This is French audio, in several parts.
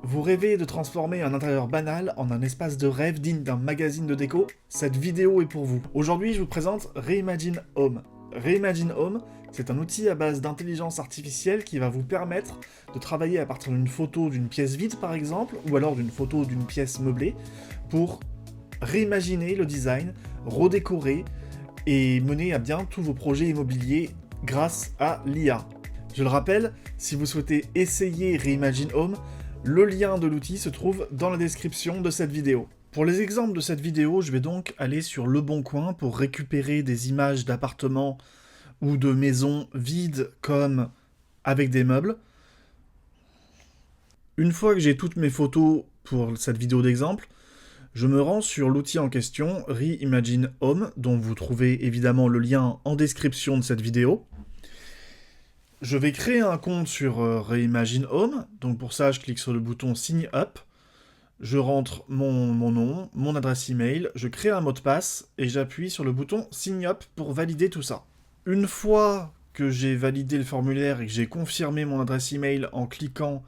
Vous rêvez de transformer un intérieur banal en un espace de rêve digne d'un magazine de déco? Cette vidéo est pour vous. Aujourd'hui, je vous présente Reimagine Home. Reimagine Home, c'est un outil à base d'intelligence artificielle qui va vous permettre de travailler à partir d'une photo d'une pièce vide par exemple, ou alors d'une photo d'une pièce meublée, pour réimaginer le design, redécorer et mener à bien tous vos projets immobiliers grâce à l'IA. Je le rappelle, si vous souhaitez essayer Reimagine Home, le lien de l'outil se trouve dans la description de cette vidéo. Pour les exemples de cette vidéo, je vais donc aller sur Le Bon Coin pour récupérer des images d'appartements ou de maisons vides comme avec des meubles. Une fois que j'ai toutes mes photos pour cette vidéo d'exemple, je me rends sur l'outil en question, Reimagine Home, dont vous trouvez évidemment le lien en description de cette vidéo. Je vais créer un compte sur Reimagine Home, donc pour ça je clique sur le bouton Sign Up, je rentre mon nom, mon adresse email, je crée un mot de passe et j'appuie sur le bouton Sign Up pour valider tout ça. Une fois que j'ai validé le formulaire et que j'ai confirmé mon adresse email en cliquant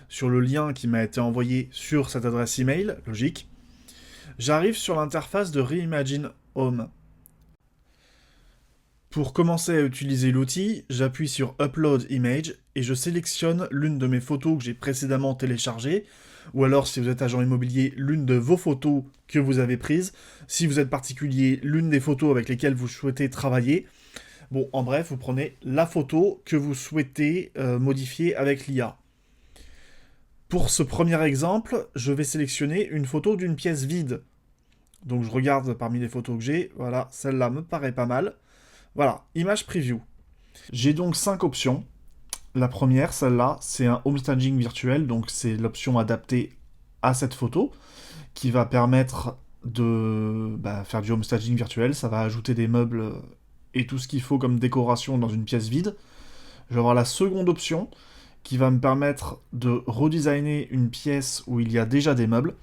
sur le lien qui m'a été envoyé sur cette adresse email, logique, j'arrive sur l'interface de Reimagine Home. Pour commencer à utiliser l'outil, j'appuie sur Upload Image et je sélectionne l'une de mes photos que j'ai précédemment téléchargées, ou alors si vous êtes agent immobilier, l'une de vos photos que vous avez prises, si vous êtes particulier, l'une des photos avec lesquelles vous souhaitez travailler. Bon, en bref, vous prenez la photo que vous souhaitez modifier avec l'IA. Pour ce premier exemple, je vais sélectionner une photo d'une pièce vide. Donc je regarde parmi les photos que j'ai, voilà, celle-là me paraît pas mal. Voilà, image preview. J'ai donc 5 options. La première, celle-là, c'est un homestaging virtuel, donc c'est l'option adaptée à cette photo, qui va permettre de faire du homestaging virtuel. Ça va ajouter des meubles et tout ce qu'il faut comme décoration dans une pièce vide. Je vais avoir la seconde option, qui va me permettre de redesigner une pièce où il y a déjà des meubles.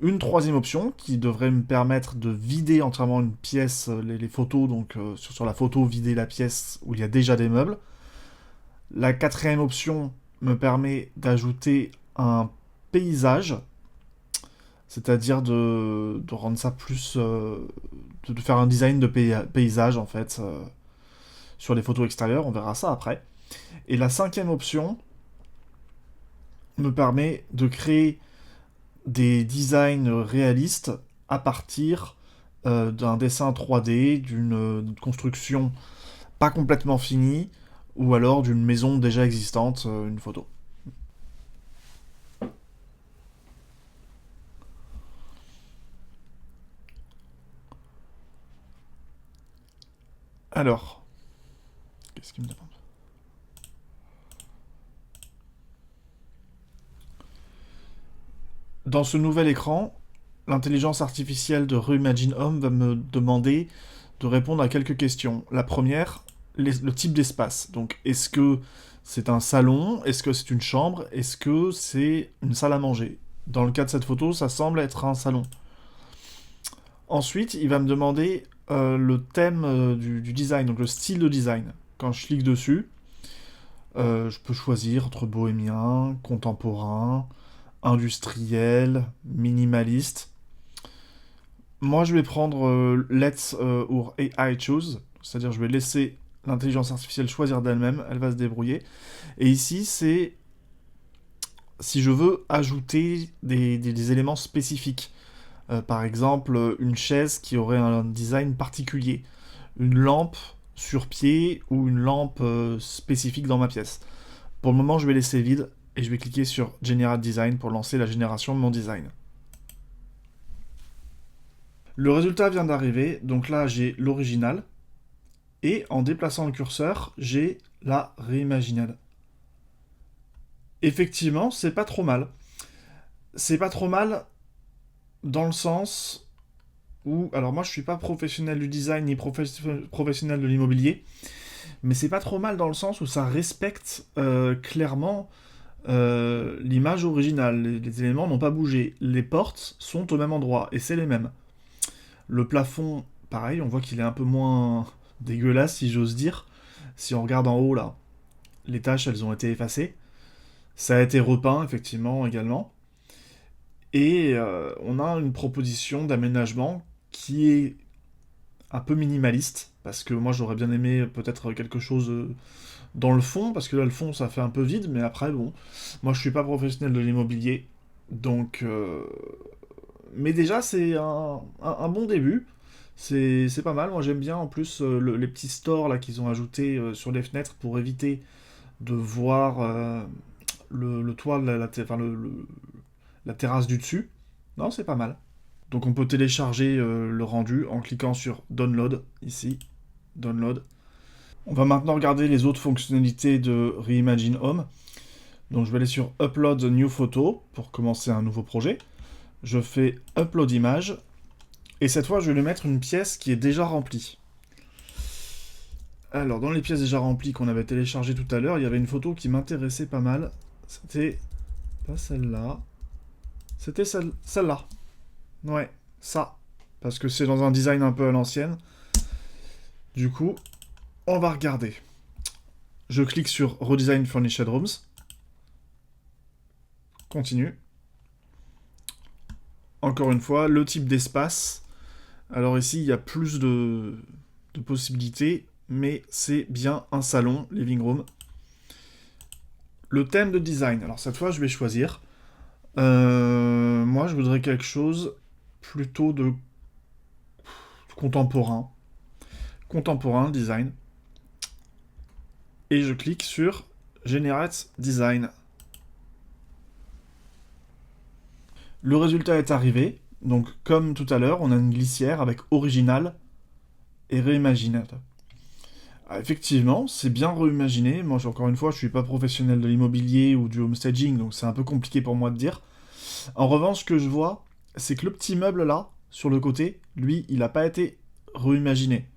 Une troisième option qui devrait me permettre de vider entièrement une pièce, les photos, donc sur la photo, vider la pièce où il y a déjà des meubles. La quatrième option me permet d'ajouter un paysage, c'est-à-dire de rendre ça plus... de faire un design de paysage en fait, sur les photos extérieures, on verra ça après. Et la cinquième option me permet de créer des designs réalistes à partir d'un dessin 3D, d'une construction pas complètement finie, ou alors d'une maison déjà existante, une photo. Alors, qu'est-ce qu'il me demande? Dans ce nouvel écran, l'intelligence artificielle de Reimagine Home va me demander de répondre à quelques questions. La première, le type d'espace. Donc, est-ce que c'est un salon? Est-ce que c'est une chambre? Est-ce que c'est une salle à manger? Dans le cas de cette photo, ça semble être un salon. Ensuite, il va me demander le thème du design, donc le style de design. Quand je clique dessus, je peux choisir entre bohémien, contemporain, industriel, minimaliste. Moi, je vais prendre Let's or AI Choose, c'est-à-dire je vais laisser l'intelligence artificielle choisir d'elle-même, elle va se débrouiller. Et ici, c'est si je veux ajouter des éléments spécifiques. Par exemple, une chaise qui aurait un design particulier, une lampe sur pied ou une lampe spécifique dans ma pièce. Pour le moment, je vais laisser vide et je vais cliquer sur Generate Design pour lancer la génération de mon design. Le résultat vient d'arriver, donc là j'ai l'original, et en déplaçant le curseur, j'ai la reimaginale. Effectivement, c'est pas trop mal. C'est pas trop mal dans le sens où, alors moi je suis pas professionnel du design ni professionnel de l'immobilier, mais c'est pas trop mal dans le sens où ça respecte clairement l'image originale. Les éléments n'ont pas bougé. Les portes sont au même endroit, et c'est les mêmes. Le plafond, pareil, on voit qu'il est un peu moins dégueulasse, si j'ose dire. Si on regarde en haut, là, les taches, elles ont été effacées. Ça a été repeint, effectivement, également. Et on a une proposition d'aménagement qui est un peu minimaliste, parce que moi j'aurais bien aimé peut-être quelque chose dans le fond, parce que là le fond ça fait un peu vide, mais après bon, moi je suis pas professionnel de l'immobilier, donc... Mais déjà c'est un bon début, c'est pas mal, moi j'aime bien en plus les petits stores là qu'ils ont ajoutés sur les fenêtres pour éviter de voir le toit, enfin, la terrasse du dessus. Non, c'est pas mal. Donc on peut télécharger le rendu en cliquant sur Download, ici, Download. On va maintenant regarder les autres fonctionnalités de Reimagine Home. Donc je vais aller sur Upload New Photo pour commencer un nouveau projet. Je fais Upload Image, et cette fois je vais lui mettre une pièce qui est déjà remplie. Alors dans les pièces déjà remplies qu'on avait téléchargées tout à l'heure, il y avait une photo qui m'intéressait pas mal. C'était pas celle-là. C'était celle-là. Ouais, ça. Parce que c'est dans un design un peu à l'ancienne. Du coup, on va regarder. Je clique sur Redesign Furnished Rooms. Continue. Encore une fois, le type d'espace. Alors ici, il y a plus de possibilités, mais c'est bien un salon, living room. Le thème de design. Alors cette fois, je vais choisir. Moi, je voudrais quelque chose plutôt de contemporain. Contemporain, design. Et je clique sur Generate Design. Le résultat est arrivé. Donc, comme tout à l'heure, on a une glissière avec original et réimaginable. Ah, effectivement, c'est bien reimaginé. Moi, encore une fois, je suis pas professionnel de l'immobilier ou du homestaging, donc c'est un peu compliqué pour moi de dire. En revanche, ce que je vois, c'est que le petit meuble là, sur le côté, lui, il n'a pas été reimaginé.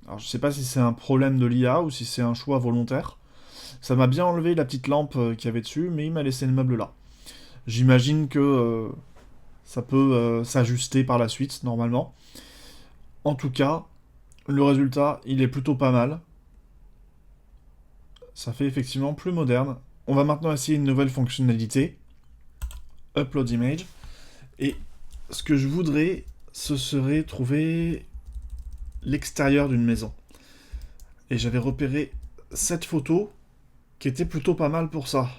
Alors, je sais pas si c'est un problème de l'IA ou si c'est un choix volontaire. Ça m'a bien enlevé la petite lampe qu'il y avait dessus, mais il m'a laissé le meuble là. J'imagine que ça peut s'ajuster par la suite, normalement. En tout cas, le résultat, il est plutôt pas mal. Ça fait effectivement plus moderne. On va maintenant essayer une nouvelle fonctionnalité. Upload image. Et ce que je voudrais, ce serait trouver l'extérieur d'une maison. Et j'avais repéré cette photo qui était plutôt pas mal pour ça.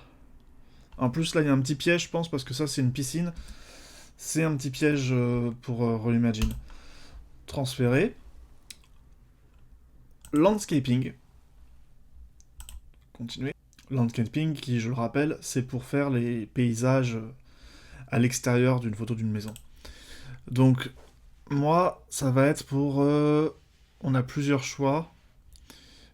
En plus, là, il y a un petit piège, je pense, parce que ça, c'est une piscine. C'est un petit piège pour Reimagine. Transférer. Landscaping. Continuer. Landscaping, qui, je le rappelle, c'est pour faire les paysages à l'extérieur d'une photo d'une maison. Donc, moi, ça va être pour... on a plusieurs choix.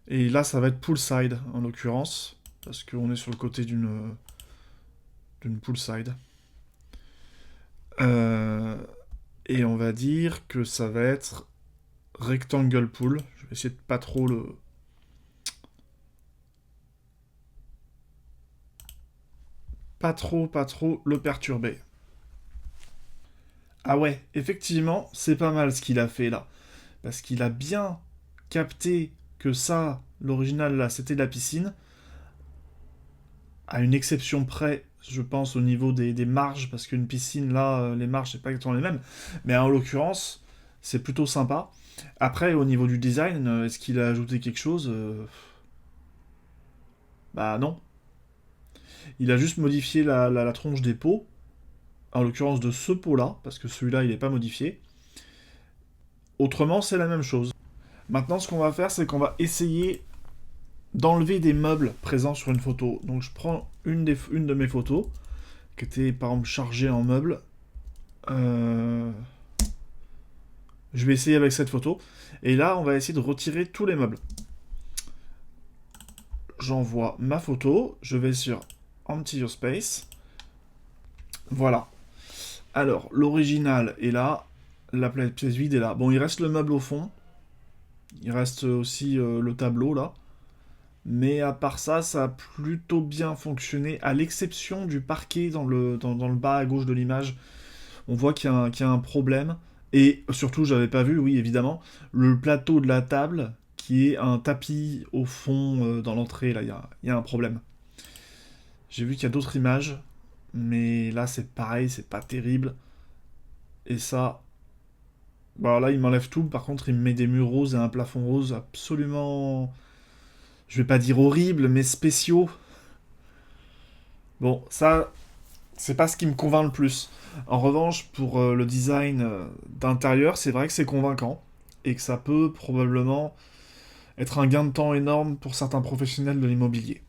Et là, ça va être poolside, en l'occurrence. Parce qu'on est sur le côté d'une poolside. Et on va dire que ça va être rectangle pool. Je vais essayer de pas trop pas trop le perturber. Ah ouais, effectivement, c'est pas mal ce qu'il a fait là. Parce qu'il a bien capté que ça, l'original là, c'était la piscine. À une exception près, je pense, au niveau des marges, parce qu'une piscine là, les marges, c'est pas exactement les mêmes. Mais en l'occurrence, c'est plutôt sympa. Après, au niveau du design, est-ce qu'il a ajouté quelque chose Bah non. Il a juste modifié la tronche des pots, en l'occurrence de ce pot-là, parce que celui-là, il n'est pas modifié. Autrement, c'est la même chose. Maintenant, ce qu'on va faire, c'est qu'on va essayer d'enlever des meubles présents sur une photo. Donc je prends une de mes photos, qui était par exemple chargée en meubles. Je vais essayer avec cette photo. Et là, on va essayer de retirer tous les meubles. J'envoie ma photo, je vais sur Empty Your Space. Voilà. Alors, l'original est là, la pièce vide est là. Bon, il reste le meuble au fond. Il reste aussi le tableau là. Mais à part ça, ça a plutôt bien fonctionné, à l'exception du parquet dans le bas à gauche de l'image. On voit qu'il y a un problème. Et surtout, j'avais pas vu, oui, évidemment, le plateau de la table, qui est un tapis au fond dans l'entrée, là, il y a un problème. J'ai vu qu'il y a d'autres images, mais là c'est pareil, c'est pas terrible. Et ça, bah là il m'enlève tout, par contre il me met des murs roses et un plafond rose absolument, je vais pas dire horrible, mais spéciaux. Bon, ça, c'est pas ce qui me convainc le plus. En revanche, pour le design d'intérieur, c'est vrai que c'est convaincant et que ça peut probablement être un gain de temps énorme pour certains professionnels de l'immobilier.